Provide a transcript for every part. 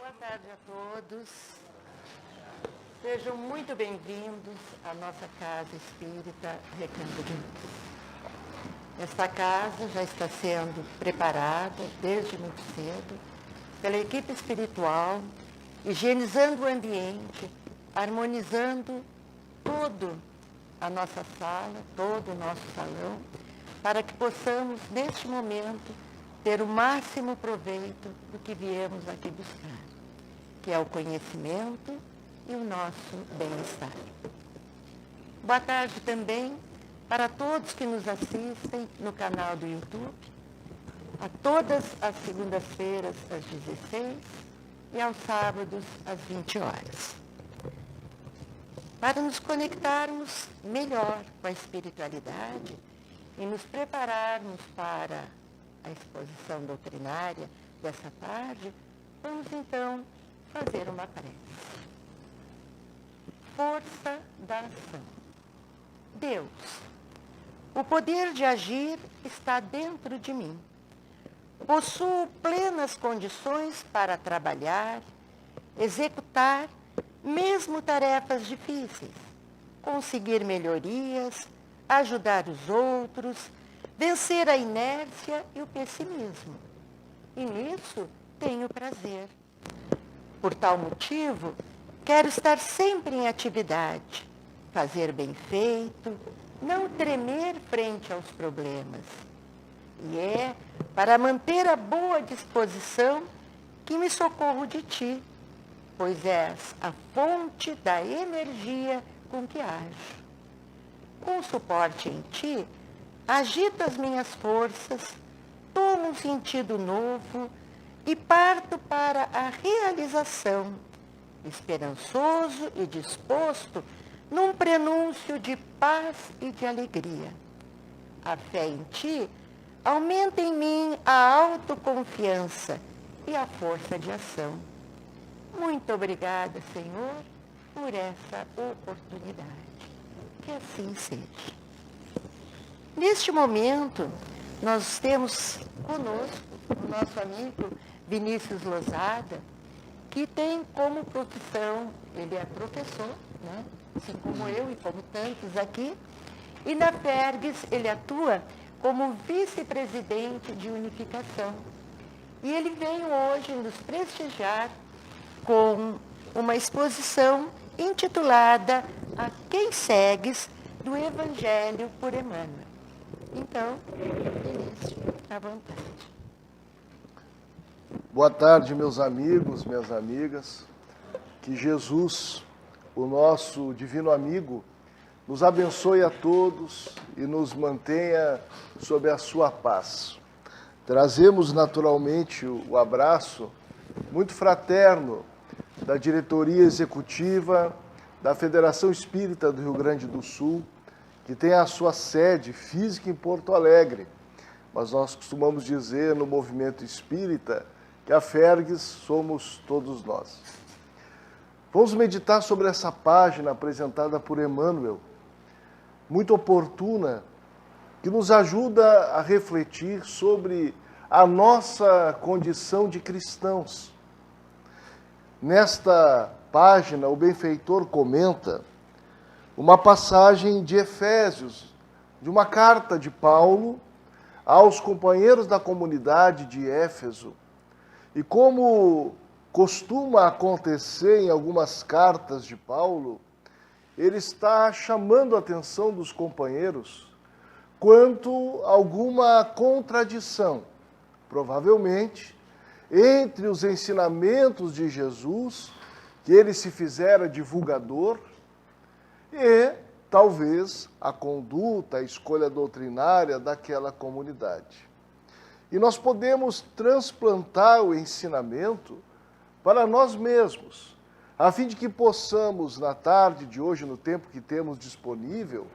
Boa tarde a todos. Sejam muito bem-vindos à nossa Casa Espírita Recanto de Luz. Esta casa já está sendo preparada desde muito cedo pela equipe espiritual, higienizando o ambiente, harmonizando toda a nossa sala, todo o nosso salão, para que possamos, neste momento, ter o máximo proveito do que viemos aqui buscar, que é o conhecimento e o nosso bem-estar. Boa tarde também para todos que nos assistem no canal do YouTube, a todas as segundas-feiras às 16 e aos sábados às 20 horas. Para nos conectarmos melhor com a espiritualidade e nos prepararmos para a exposição doutrinária dessa tarde, vamos então fazer uma prece. Força da ação. Deus, o poder de agir está dentro de mim. Possuo plenas condições para trabalhar, executar, mesmo tarefas difíceis, conseguir melhorias, ajudar os outros, vencer a inércia e o pessimismo. E nisso tenho prazer. Por tal motivo, quero estar sempre em atividade, fazer bem feito, não tremer frente aos problemas. E é para manter a boa disposição que me socorro de ti, pois és a fonte da energia com que ajo. Com suporte em ti, agito as minhas forças, tomo um sentido novo e parto para a realização, esperançoso e disposto num prenúncio de paz e de alegria. A fé em ti aumenta em mim a autoconfiança e a força de ação. Muito obrigada, Senhor, por essa oportunidade. Que assim seja. Neste momento, nós temos conosco o nosso amigo Vinícius Losada, que tem como profissão, ele é professor, né? Assim como eu e como tantos aqui, e na FERGS ele atua como vice-presidente de unificação. E ele veio hoje nos prestigiar com uma exposição intitulada A Quem Segues, do Evangelho por Emmanuel. Então, Vinícius, à vontade. Boa tarde, meus amigos, minhas amigas. Que Jesus, o nosso divino amigo, nos abençoe a todos e nos mantenha sob a sua paz. Trazemos naturalmente o abraço muito fraterno da diretoria executiva da Federação Espírita do Rio Grande do Sul, que tem a sua sede física em Porto Alegre, mas nós costumamos dizer no movimento espírita que a FERGS somos todos nós. Vamos meditar sobre essa página apresentada por Emmanuel, muito oportuna, que nos ajuda a refletir sobre a nossa condição de cristãos. Nesta página, o benfeitor comenta uma passagem de Efésios, de uma carta de Paulo aos companheiros da comunidade de Éfeso. E como costuma acontecer em algumas cartas de Paulo, ele está chamando a atenção dos companheiros quanto a alguma contradição, provavelmente, entre os ensinamentos de Jesus, que ele se fizera divulgador, e talvez a conduta, a escolha doutrinária daquela comunidade. E nós podemos transplantar o ensinamento para nós mesmos, a fim de que possamos, na tarde de hoje, no tempo que temos disponível,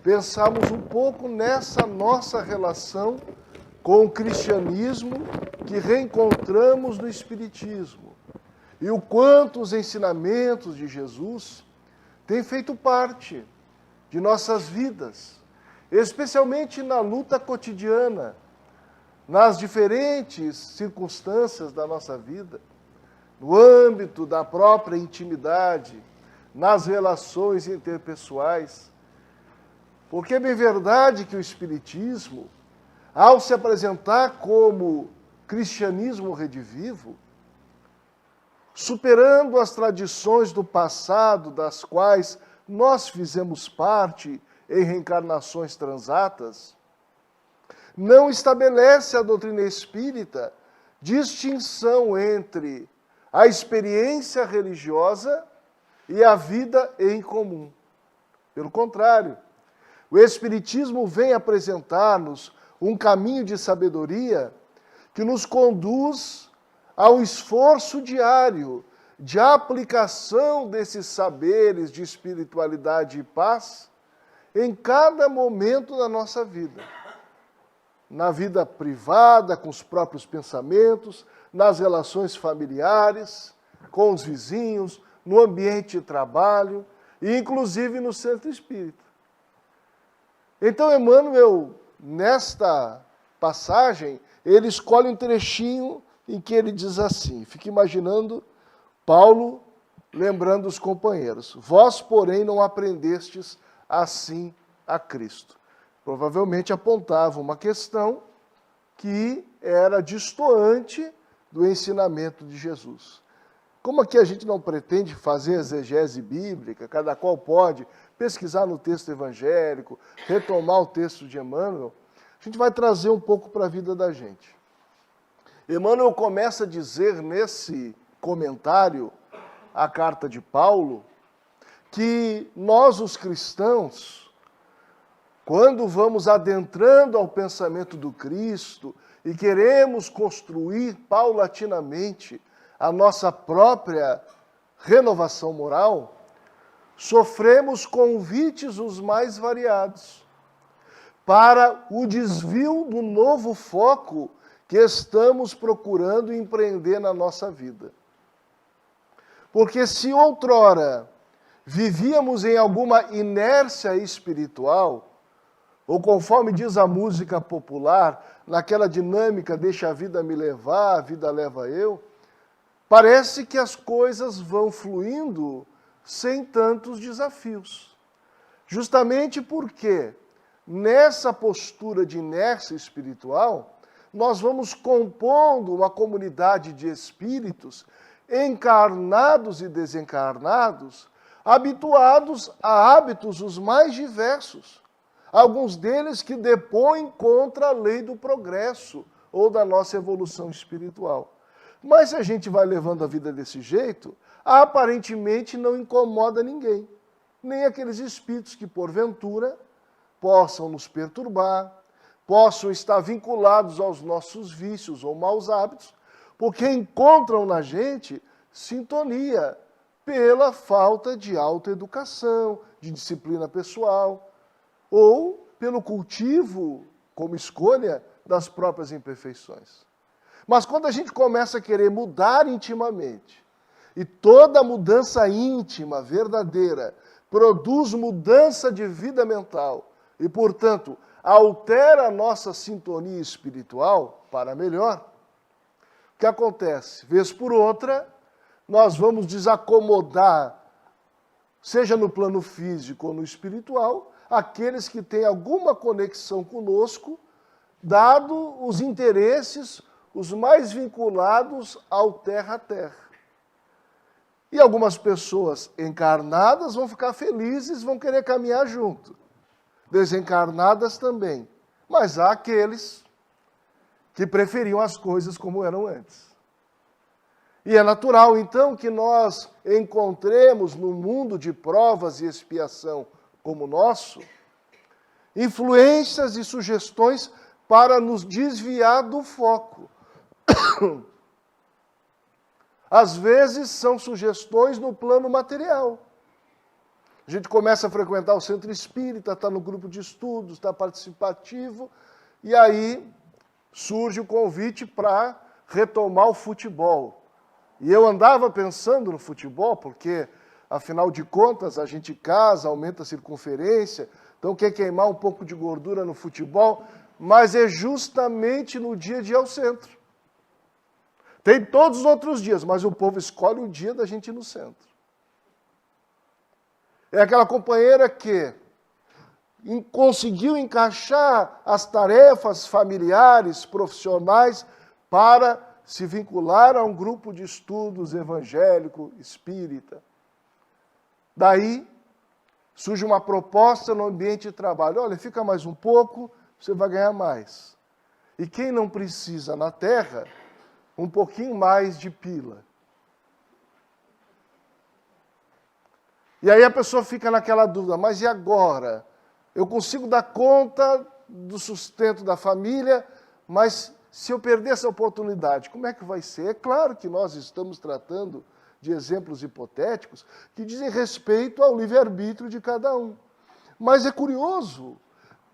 pensarmos um pouco nessa nossa relação com o cristianismo que reencontramos no Espiritismo, e o quanto os ensinamentos de Jesus têm feito parte de nossas vidas, especialmente na luta cotidiana, nas diferentes circunstâncias da nossa vida, no âmbito da própria intimidade, nas relações interpessoais. Porque é bem verdade que o Espiritismo, ao se apresentar como cristianismo redivivo, superando as tradições do passado, das quais nós fizemos parte em reencarnações transatas, não estabelece a doutrina espírita distinção entre a experiência religiosa e a vida em comum. Pelo contrário, o Espiritismo vem apresentar-nos um caminho de sabedoria que nos conduz ao esforço diário de aplicação desses saberes de espiritualidade e paz em cada momento da nossa vida. Na vida privada, com os próprios pensamentos, nas relações familiares, com os vizinhos, no ambiente de trabalho e inclusive no centro espírita. Então, Emmanuel, nesta passagem, ele escolhe um trechinho em que ele diz assim, fica imaginando Paulo lembrando os companheiros, vós, porém, não aprendestes assim a Cristo. Provavelmente apontava uma questão que era destoante do ensinamento de Jesus. Como aqui a gente não pretende fazer exegese bíblica, cada qual pode pesquisar no texto evangélico, retomar o texto de Emmanuel, a gente vai trazer um pouco para a vida da gente. Emmanuel começa a dizer nesse comentário à carta de Paulo que nós, os cristãos, quando vamos adentrando ao pensamento do Cristo e queremos construir paulatinamente a nossa própria renovação moral, sofremos convites os mais variados para o desvio do novo foco que estamos procurando empreender na nossa vida. Porque se outrora vivíamos em alguma inércia espiritual, ou conforme diz a música popular, naquela dinâmica deixa a vida me levar, a vida leva eu, parece que as coisas vão fluindo sem tantos desafios. Justamente porque nessa postura de inércia espiritual, nós vamos compondo uma comunidade de espíritos encarnados e desencarnados, habituados a hábitos os mais diversos. Alguns deles que depõem contra a lei do progresso ou da nossa evolução espiritual. Mas se a gente vai levando a vida desse jeito, aparentemente não incomoda ninguém. Nem aqueles espíritos que, porventura, possam nos perturbar, possam estar vinculados aos nossos vícios ou maus hábitos, porque encontram na gente sintonia pela falta de autoeducação, de disciplina pessoal, ou pelo cultivo, como escolha, das próprias imperfeições. Mas quando a gente começa a querer mudar intimamente, e toda mudança íntima, verdadeira, produz mudança de vida mental, e, portanto, altera a nossa sintonia espiritual para melhor, o que acontece? Vez por outra, nós vamos desacomodar, seja no plano físico ou no espiritual, aqueles que têm alguma conexão conosco, dado os interesses os mais vinculados ao terra a terra. E algumas pessoas encarnadas vão ficar felizes, vão querer caminhar junto. Desencarnadas também. Mas há aqueles que preferiam as coisas como eram antes. E é natural, então, que nós encontremos no mundo de provas e expiação como o nosso, influências e sugestões para nos desviar do foco. Às vezes são sugestões no plano material. A gente começa a frequentar o centro espírita, está no grupo de estudos, está participativo, e aí surge o convite para retomar o futebol. E eu andava pensando no futebol, porque, afinal de contas, a gente casa, aumenta a circunferência, então quer queimar um pouco de gordura no futebol, mas é justamente no dia de ir ao centro. Tem todos os outros dias, mas o povo escolhe o dia da gente ir no centro. É aquela companheira que conseguiu encaixar as tarefas familiares, profissionais, para se vincular a um grupo de estudos evangélico, espírita. Daí surge uma proposta no ambiente de trabalho. Olha, fica mais um pouco, você vai ganhar mais. E quem não precisa na terra, um pouquinho mais de pila. E aí a pessoa fica naquela dúvida, mas e agora? Eu consigo dar conta do sustento da família, mas se eu perder essa oportunidade, como é que vai ser? É claro que nós estamos tratando de exemplos hipotéticos que dizem respeito ao livre-arbítrio de cada um. Mas é curioso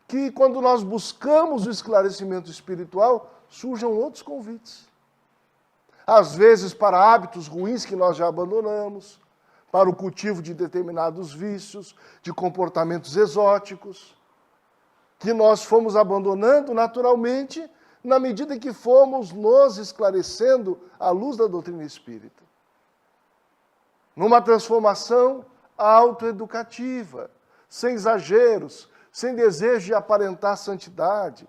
que quando nós buscamos o esclarecimento espiritual, surjam outros convites. Às vezes para hábitos ruins que nós já abandonamos, para o cultivo de determinados vícios, de comportamentos exóticos, que nós fomos abandonando naturalmente na medida em que fomos nos esclarecendo à luz da doutrina espírita. Numa transformação autoeducativa, sem exageros, sem desejo de aparentar santidade.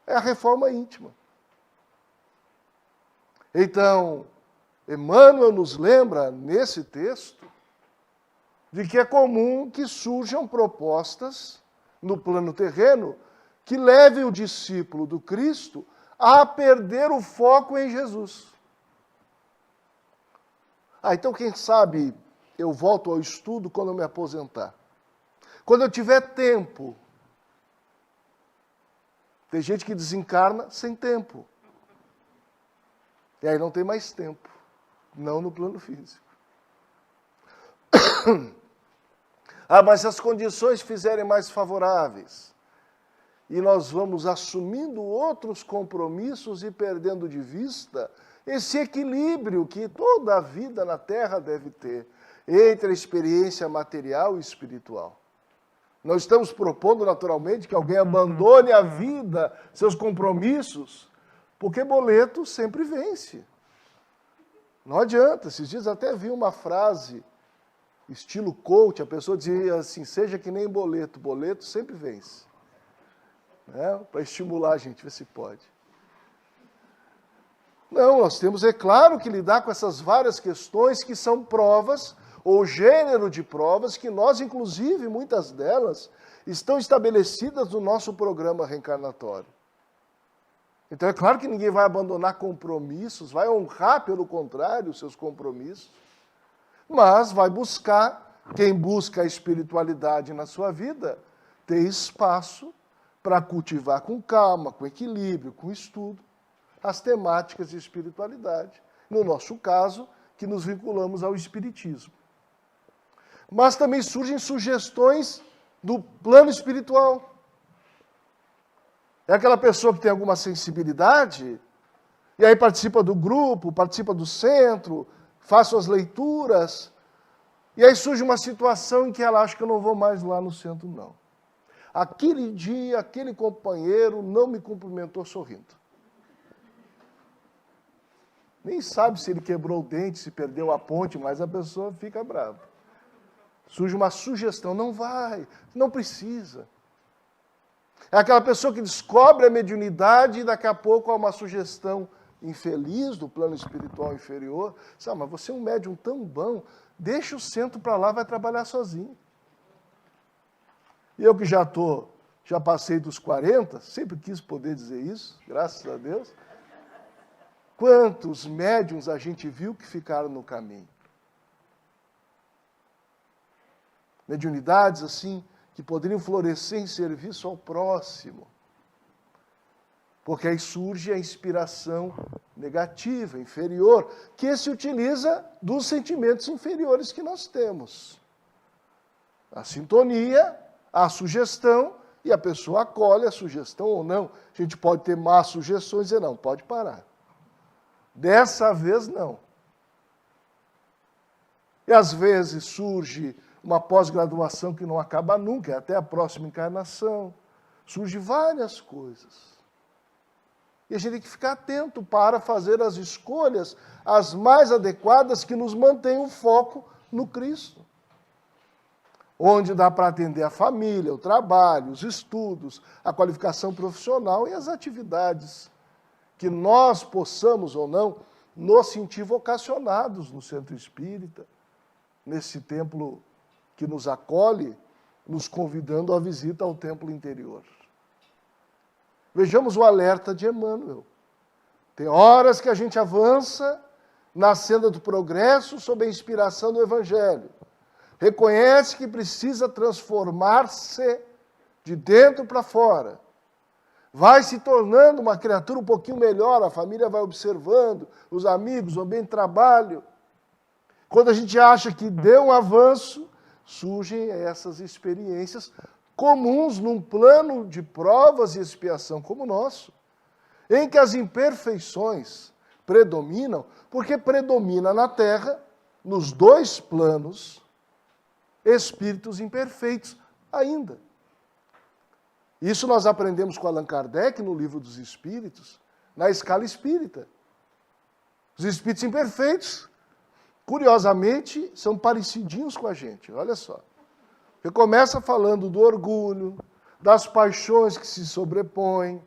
É a reforma íntima. Então, Emmanuel nos lembra, nesse texto, de que é comum que surjam propostas no plano terreno que levem o discípulo do Cristo a perder o foco em Jesus. Então, quem sabe, eu volto ao estudo quando eu me aposentar. Quando eu tiver tempo. Tem gente que desencarna sem tempo. E aí não tem mais tempo. Não no plano físico. Mas se as condições fizerem mais favoráveis, e nós vamos assumindo outros compromissos e perdendo de vista esse equilíbrio que toda a vida na Terra deve ter entre a experiência material e espiritual. Nós estamos propondo naturalmente que alguém abandone a vida, seus compromissos, porque boleto sempre vence. Não adianta. Esses dias até vi uma frase, estilo coach, a pessoa dizia assim, seja que nem boleto, boleto sempre vence. Para estimular a gente, ver se pode. Não, nós temos, é claro, que lidar com essas várias questões que são provas, ou gênero de provas, que nós, inclusive, muitas delas, estão estabelecidas no nosso programa reencarnatório. Então, é claro que ninguém vai abandonar compromissos, vai honrar, pelo contrário, os seus compromissos, mas vai buscar, quem busca a espiritualidade na sua vida, ter espaço para cultivar com calma, com equilíbrio, com estudo, as temáticas de espiritualidade. No nosso caso, que nos vinculamos ao espiritismo. Mas também surgem sugestões do plano espiritual. É aquela pessoa que tem alguma sensibilidade, e aí participa do grupo, participa do centro, faz suas leituras, e aí surge uma situação em que ela acha que eu não vou mais lá no centro, não. Aquele dia, aquele companheiro não me cumprimentou sorrindo. Nem sabe se ele quebrou o dente, se perdeu a ponte, mas a pessoa fica brava. Surge uma sugestão, não vai, não precisa. É aquela pessoa que descobre a mediunidade e daqui a pouco há uma sugestão infeliz do plano espiritual inferior. Sabe, mas você é um médium tão bom, deixa o centro para lá, vai trabalhar sozinho. E eu que já passei dos 40, sempre quis poder dizer isso, graças a Deus. Quantos médiuns a gente viu que ficaram no caminho? Mediunidades, assim, que poderiam florescer em serviço ao próximo. Porque aí surge a inspiração negativa, inferior, que se utiliza dos sentimentos inferiores que nós temos. A sintonia, a sugestão, e a pessoa acolhe a sugestão ou não. A gente pode ter más sugestões e dizer, não, pode parar. Dessa vez, não. E às vezes surge uma pós-graduação que não acaba nunca, é até a próxima encarnação. Surge várias coisas. E a gente tem que ficar atento para fazer as escolhas as mais adequadas que nos mantenham o foco no Cristo. Onde dá para atender a família, o trabalho, os estudos, a qualificação profissional e as atividades que nós possamos ou não nos sentir vocacionados no centro espírita, nesse templo que nos acolhe, nos convidando à visita ao templo interior. Vejamos o alerta de Emmanuel. Tem horas que a gente avança na senda do progresso sob a inspiração do Evangelho. Reconhece que precisa transformar-se de dentro para fora. Vai se tornando uma criatura um pouquinho melhor, a família vai observando, os amigos, o ambiente de trabalho. Quando a gente acha que deu um avanço, surgem essas experiências comuns num plano de provas e expiação como o nosso, em que as imperfeições predominam, porque predomina na Terra, nos dois planos, espíritos imperfeitos ainda. Isso nós aprendemos com Allan Kardec no Livro dos Espíritos, na escala espírita. Os espíritos imperfeitos, curiosamente, são parecidinhos com a gente, olha só. Você começa falando do orgulho, das paixões que se sobrepõem,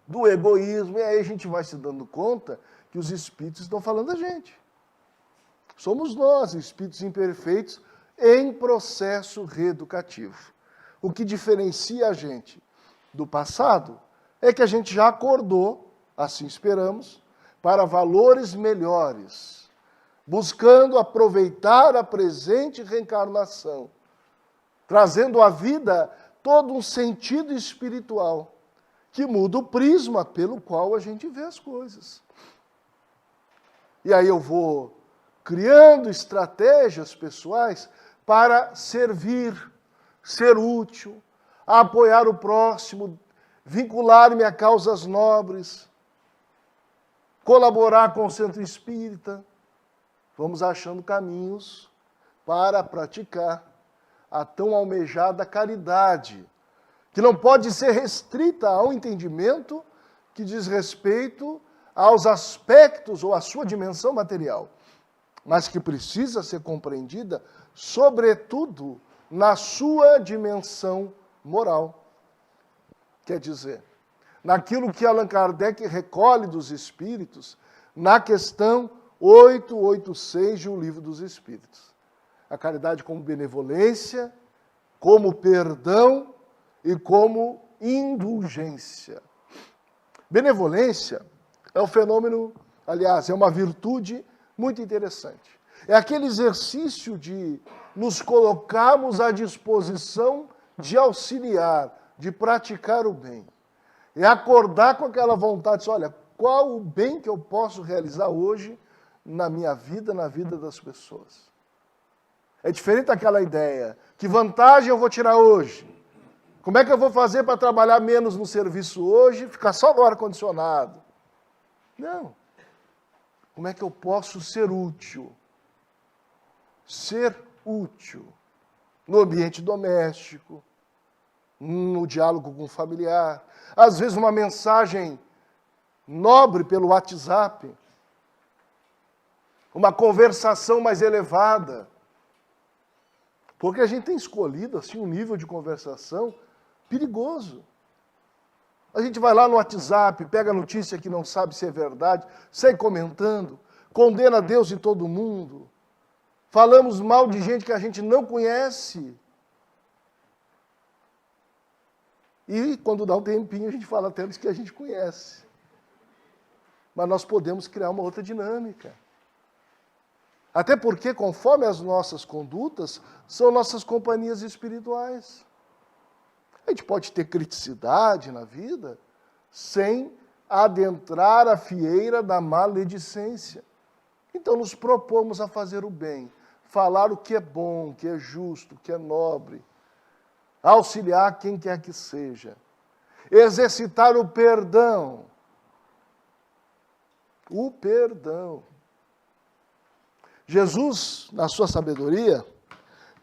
do egoísmo, e aí a gente vai se dando conta que os espíritos estão falando da gente. Somos nós, espíritos imperfeitos, em processo reeducativo. O que diferencia a gente do passado é que a gente já acordou, assim esperamos, para valores melhores, buscando aproveitar a presente reencarnação, trazendo à vida todo um sentido espiritual, que muda o prisma pelo qual a gente vê as coisas. E aí eu vou criando estratégias pessoais para servir, ser útil, apoiar o próximo, vincular-me a causas nobres, colaborar com o centro espírita. Vamos achando caminhos para praticar a tão almejada caridade, que não pode ser restrita ao entendimento que diz respeito aos aspectos ou à sua dimensão material, mas que precisa ser compreendida, sobretudo, na sua dimensão moral. Quer dizer, naquilo que Allan Kardec recolhe dos Espíritos, na questão 886 de O Livro dos Espíritos. A caridade como benevolência, como perdão e como indulgência. Benevolência é um fenômeno, aliás, é uma virtude muito interessante. É aquele exercício de nos colocarmos à disposição de auxiliar, de praticar o bem. É acordar com aquela vontade de, olha, qual o bem que eu posso realizar hoje na minha vida, na vida das pessoas. É diferente daquela ideia, que vantagem eu vou tirar hoje? Como é que eu vou fazer para trabalhar menos no serviço hoje e ficar só no ar-condicionado? Não. Como é que eu posso ser útil? Ser útil no ambiente doméstico, no diálogo com o familiar, às vezes uma mensagem nobre pelo WhatsApp, uma conversação mais elevada, porque a gente tem escolhido assim um nível de conversação perigoso. A gente vai lá no WhatsApp, pega a notícia que não sabe se é verdade, sai comentando, condena Deus e todo mundo, falamos mal de gente que a gente não conhece. E quando dá um tempinho, a gente fala até dos que a gente conhece. Mas nós podemos criar uma outra dinâmica. Até porque, conforme as nossas condutas, são nossas companhias espirituais. A gente pode ter criticidade na vida sem adentrar a fieira da maledicência. Então, nos propomos a fazer o bem, falar o que é bom, o que é justo, o que é nobre, auxiliar quem quer que seja, exercitar o perdão. O perdão. Jesus, na sua sabedoria,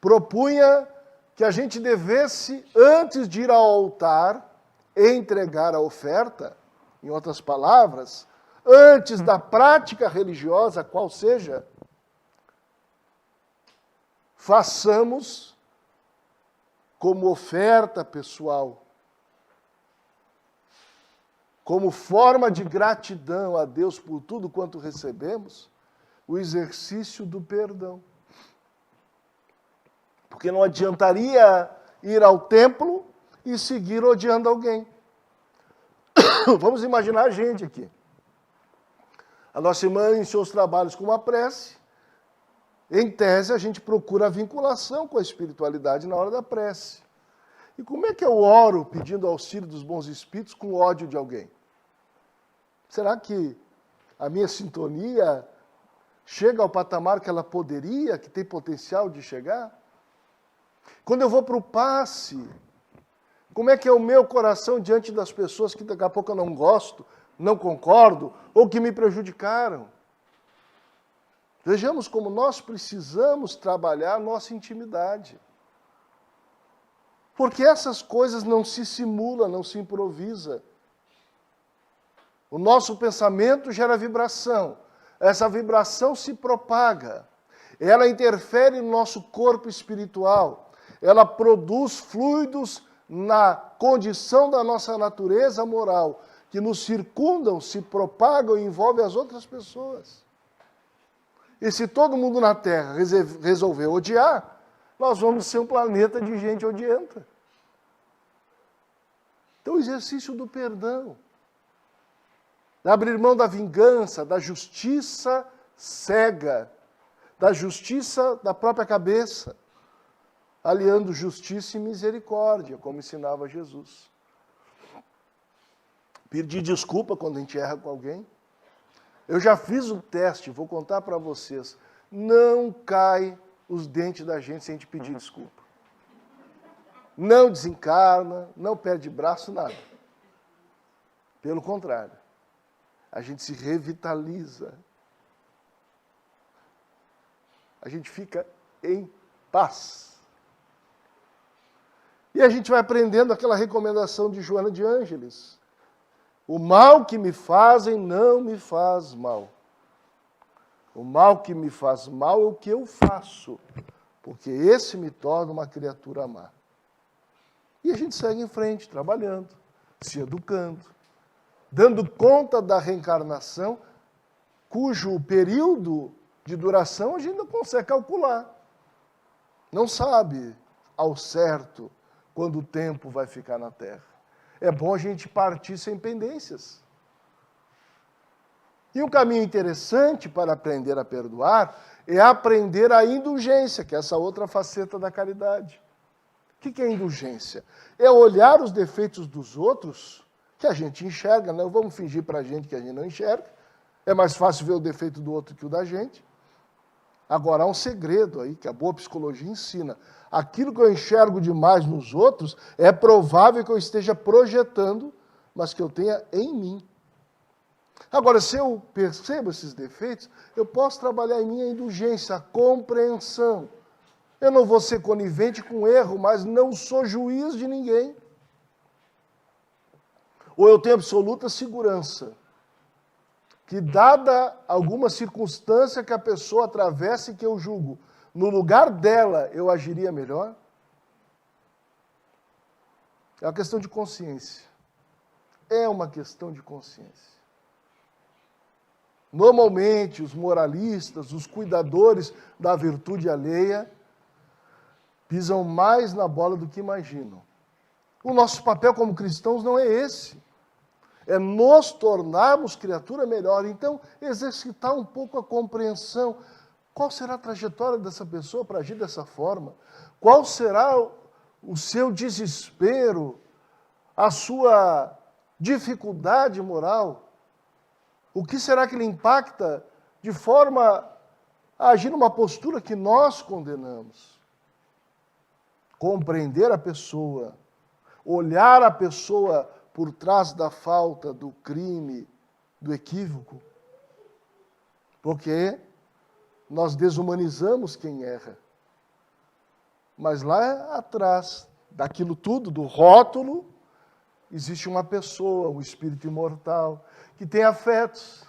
propunha que a gente devesse, antes de ir ao altar, entregar a oferta, Em outras palavras, antes da prática religiosa, qual seja, façamos como oferta pessoal, como forma de gratidão a Deus por tudo quanto recebemos, o exercício do perdão. Porque não adiantaria ir ao templo e seguir odiando alguém. Vamos imaginar a gente aqui. A nossa irmã iniciou os trabalhos com uma prece. Em tese, a gente procura a vinculação com a espiritualidade na hora da prece. E como é que eu oro pedindo auxílio dos bons espíritos com ódio de alguém? Será que a minha sintonia chega ao patamar que ela poderia, que tem potencial de chegar? Quando eu vou para o passe, como é que é o meu coração diante das pessoas que daqui a pouco eu não gosto, não concordo, ou que me prejudicaram? Vejamos como nós precisamos trabalhar a nossa intimidade. Porque essas coisas não se simulam, não se improvisa. O nosso pensamento gera vibração. Essa vibração se propaga. Ela interfere no nosso corpo espiritual. Ela produz fluidos na condição da nossa natureza moral, que nos circundam, se propagam e envolvem as outras pessoas. E se todo mundo na Terra resolver odiar, nós vamos ser um planeta de gente odienta. Então, o exercício do perdão, de abrir mão da vingança, da justiça cega, da justiça da própria cabeça, aliando justiça e misericórdia, como ensinava Jesus. Pedir desculpa quando a gente erra com alguém. Eu já fiz um teste, vou contar para vocês. Não cai os dentes da gente sem a gente pedir desculpa. Não desencarna, não perde braço, nada. Pelo contrário, a gente se revitaliza. A gente fica em paz. E a gente vai aprendendo aquela recomendação de Joana de Ângeles. O mal que me fazem não me faz mal. O mal que me faz mal é o que eu faço, porque esse me torna uma criatura má. E a gente segue em frente, trabalhando, se educando, dando conta da reencarnação, cujo período de duração a gente não consegue calcular. Não sabe ao certo quando o tempo vai ficar na Terra. É bom a gente partir sem pendências. E um caminho interessante para aprender a perdoar é aprender a indulgência, que é essa outra faceta da caridade. O que é indulgência? É olhar os defeitos dos outros, que a gente enxerga, não vamos fingir para a gente que a gente não enxerga. É mais fácil ver o defeito do outro que o da gente. Agora, há um segredo aí, que a boa psicologia ensina. Aquilo que eu enxergo demais nos outros, é provável que eu esteja projetando, mas que eu tenha em mim. Agora, se eu percebo esses defeitos, eu posso trabalhar em mim a indulgência, a compreensão. Eu não vou ser conivente com o erro, mas não sou juiz de ninguém. Ou eu tenho absoluta segurança que, dada alguma circunstância que a pessoa atravessa e que eu julgo, no lugar dela eu agiria melhor? É uma questão de consciência. É uma questão de consciência. Normalmente, os moralistas, os cuidadores da virtude alheia, pisam mais na bola do que imaginam. O nosso papel como cristãos não é esse. É nos tornarmos criatura melhor. Então, exercitar um pouco a compreensão. Qual será a trajetória dessa pessoa para agir dessa forma? Qual será o seu desespero, a sua dificuldade moral? O que será que lhe impacta de forma a agir numa postura que nós condenamos? Compreender a pessoa, olhar a pessoa por trás da falta, do crime, do equívoco. Porque nós desumanizamos quem erra. Mas lá atrás daquilo tudo, do rótulo, existe uma pessoa, um espírito imortal, que tem afetos,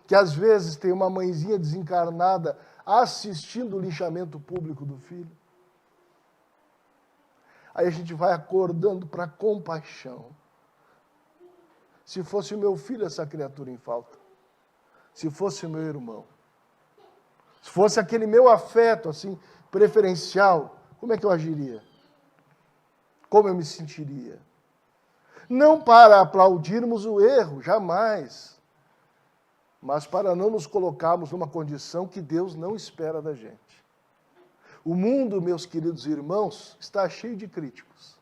que às vezes tem uma mãezinha desencarnada assistindo o linchamento público do filho. Aí a gente vai acordando para compaixão. Se fosse o meu filho essa criatura em falta, se fosse o meu irmão, se fosse aquele meu afeto assim preferencial, como é que eu agiria? Como eu me sentiria? Não para aplaudirmos o erro, jamais, mas para não nos colocarmos numa condição que Deus não espera da gente. O mundo, meus queridos irmãos, está cheio de críticos.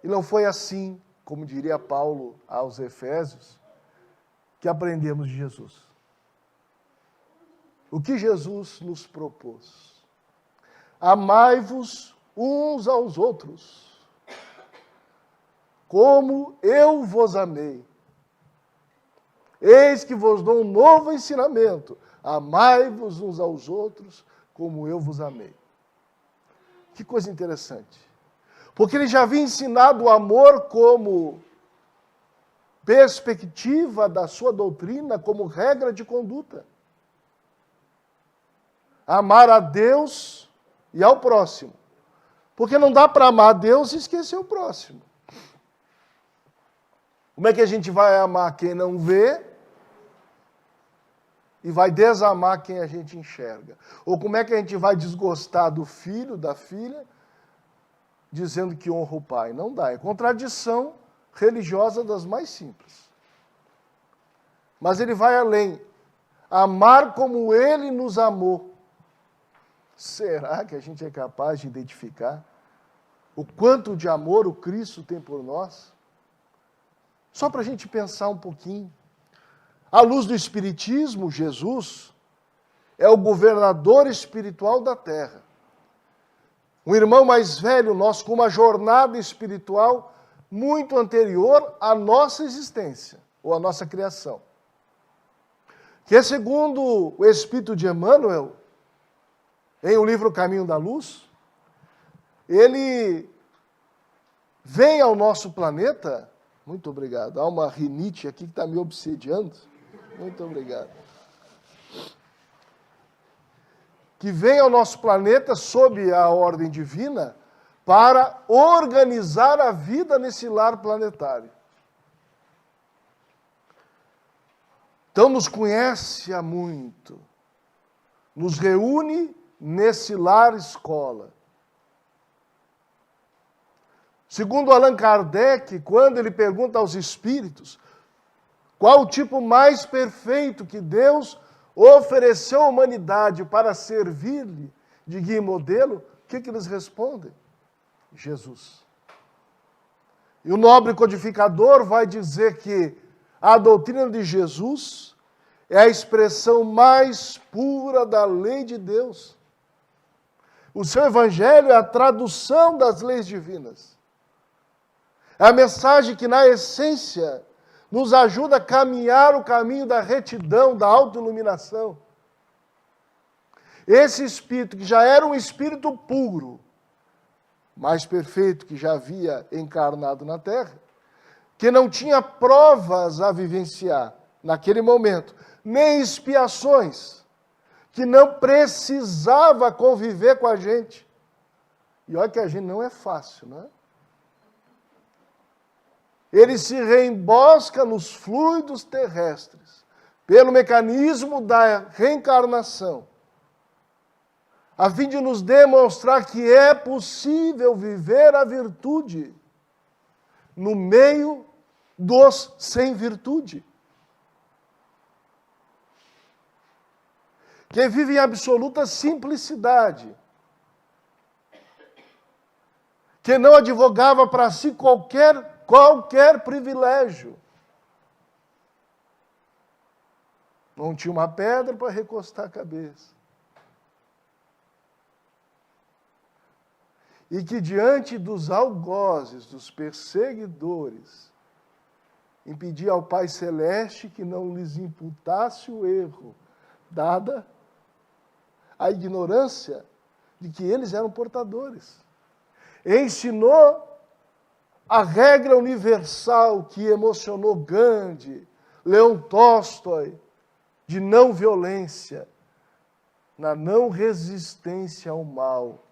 E não foi assim, como diria Paulo aos Efésios, que aprendemos de Jesus. O que Jesus nos propôs? Amai-vos uns aos outros, como eu vos amei. Eis que vos dou um novo ensinamento. Amai-vos uns aos outros, como eu vos amei. Que coisa interessante. Porque ele já havia ensinado o amor como perspectiva da sua doutrina, como regra de conduta. Amar a Deus e ao próximo. Porque não dá para amar a Deus e esquecer o próximo. Como é que a gente vai amar quem não vê e vai desamar quem a gente enxerga? Ou como é que a gente vai desgostar do filho, da filha, dizendo que honra o pai? Não dá, é contradição religiosa das mais simples. Mas ele vai além. Amar como ele nos amou. Será que a gente é capaz de identificar o quanto de amor o Cristo tem por nós? Só para a gente pensar um pouquinho. À luz do Espiritismo, Jesus é o governador espiritual da Terra. Um irmão mais velho nosso, com uma jornada espiritual muito anterior à nossa existência, ou à nossa criação. Que, segundo o Espírito de Emmanuel, em o livro Caminho da Luz, ele vem ao nosso planeta. Muito obrigado. Há uma rinite aqui que está me obsediando. Muito obrigado. Que vem ao nosso planeta sob a ordem divina para organizar a vida nesse lar planetário. Então nos conhece há muito. Nos reúne nesse lar escola. Segundo Allan Kardec, quando ele pergunta aos espíritos qual o tipo mais perfeito que Deus ofereceu à humanidade para servir-lhe de guia e modelo, o que eles respondem? Jesus. E o nobre codificador vai dizer que a doutrina de Jesus é a expressão mais pura da lei de Deus. O seu evangelho é a tradução das leis divinas. É a mensagem que, na essência, nos ajuda a caminhar o caminho da retidão, da autoiluminação. Esse espírito, que já era um espírito puro, mais perfeito, que já havia encarnado na Terra, que não tinha provas a vivenciar naquele momento, nem expiações, que não precisava conviver com a gente. E olha que a gente não é fácil, não é? Ele se reembosca nos fluidos terrestres, pelo mecanismo da reencarnação, a fim de nos demonstrar que é possível viver a virtude no meio dos sem virtude. Que vive em absoluta simplicidade, que não advogava para si qualquer privilégio. Não tinha uma pedra para recostar a cabeça. E que diante dos algozes, dos perseguidores, impedia ao Pai Celeste que não lhes imputasse o erro, dada a ignorância de que eles eram portadores. Ensinou a regra universal que emocionou Gandhi, Leon Tolstói, de não violência, na não resistência ao mal,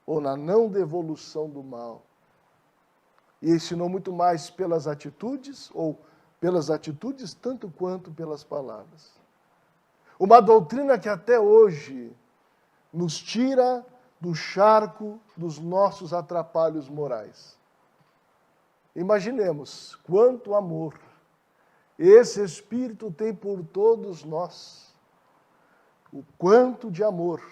ou na não devolução do mal. E ensinou muito mais pelas atitudes, ou pelas atitudes tanto quanto pelas palavras. Uma doutrina que até hoje nos tira do charco dos nossos atrapalhos morais. Imaginemos quanto amor esse Espírito tem por todos nós. O quanto de amor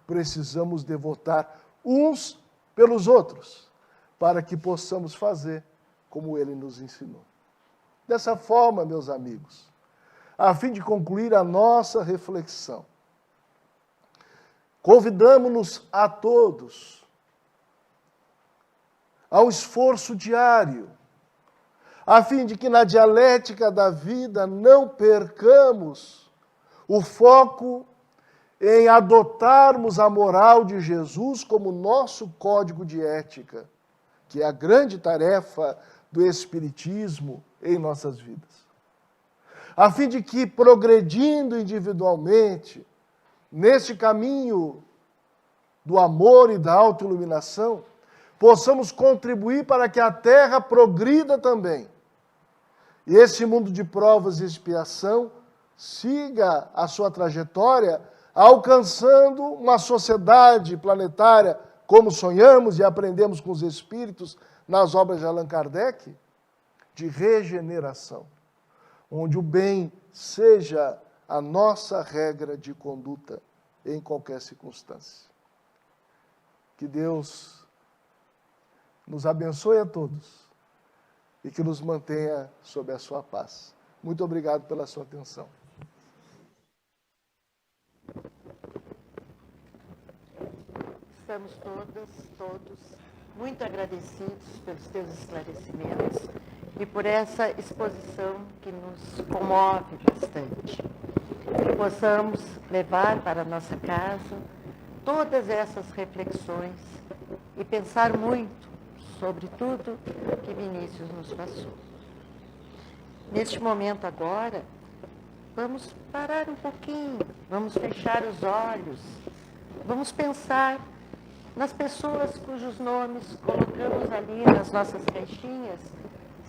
precisamos devotar uns pelos outros, para que possamos fazer como ele nos ensinou. Dessa forma, meus amigos, a fim de concluir a nossa reflexão, convidamos-nos a todos ao esforço diário, a fim de que na dialética da vida não percamos o foco em adotarmos a moral de Jesus como nosso código de ética, que é a grande tarefa do Espiritismo em nossas vidas. A fim de que, progredindo individualmente, neste caminho do amor e da autoiluminação, possamos contribuir para que a Terra progrida também. E esse mundo de provas e expiação siga a sua trajetória, alcançando uma sociedade planetária, como sonhamos e aprendemos com os Espíritos nas obras de Allan Kardec, de regeneração, onde o bem seja a nossa regra de conduta em qualquer circunstância. Que Deus nos abençoe a todos e que nos mantenha sob a sua paz. Muito obrigado pela sua atenção. Estamos todos muito agradecidos pelos teus esclarecimentos e por essa exposição que nos comove bastante. Que possamos levar para a nossa casa todas essas reflexões e pensar muito sobre tudo que Vinícius nos passou. Neste momento agora, vamos parar um pouquinho, vamos fechar os olhos, vamos pensar nas pessoas cujos nomes colocamos ali nas nossas caixinhas,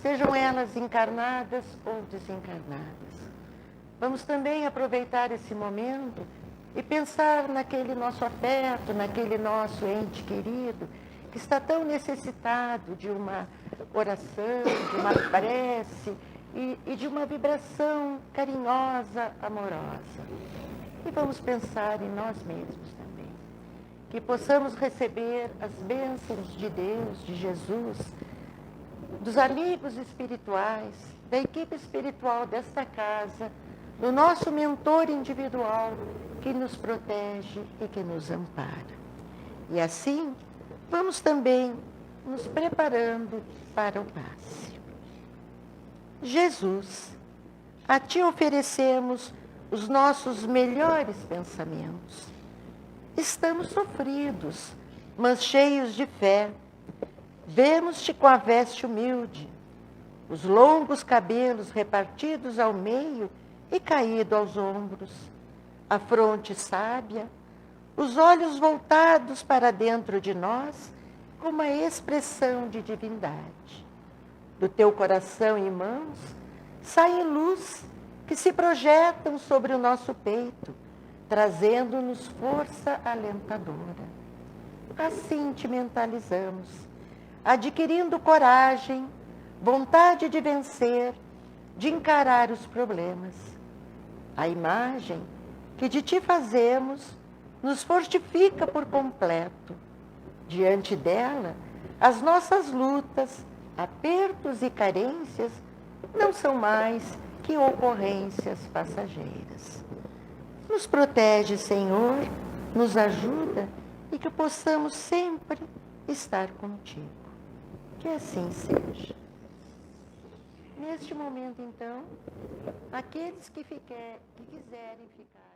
sejam elas encarnadas ou desencarnadas. Vamos também aproveitar esse momento e pensar naquele nosso afeto, naquele nosso ente querido, que está tão necessitado de uma oração, de uma prece e de uma vibração carinhosa, amorosa. E vamos pensar em nós mesmos também. Que possamos receber as bênçãos de Deus, de Jesus, dos amigos espirituais, da equipe espiritual desta casa, do nosso mentor individual que nos protege e que nos ampara. E assim, vamos também nos preparando para o passe. Jesus, a Ti oferecemos os nossos melhores pensamentos. Estamos sofridos, mas cheios de fé. Vemos-te com a veste humilde, os longos cabelos repartidos ao meio e caído aos ombros, a fronte sábia, os olhos voltados para dentro de nós com uma expressão de divindade. Do teu coração e mãos saem luz que se projetam sobre o nosso peito, trazendo-nos força alentadora. Assim te mentalizamos, adquirindo coragem, vontade de vencer, de encarar os problemas. A imagem que de ti fazemos nos fortifica por completo. Diante dela, as nossas lutas, apertos e carências não são mais que ocorrências passageiras. Nos protege, Senhor, nos ajuda e que possamos sempre estar contigo. Que assim seja. Neste momento, então, aqueles que quiserem ficar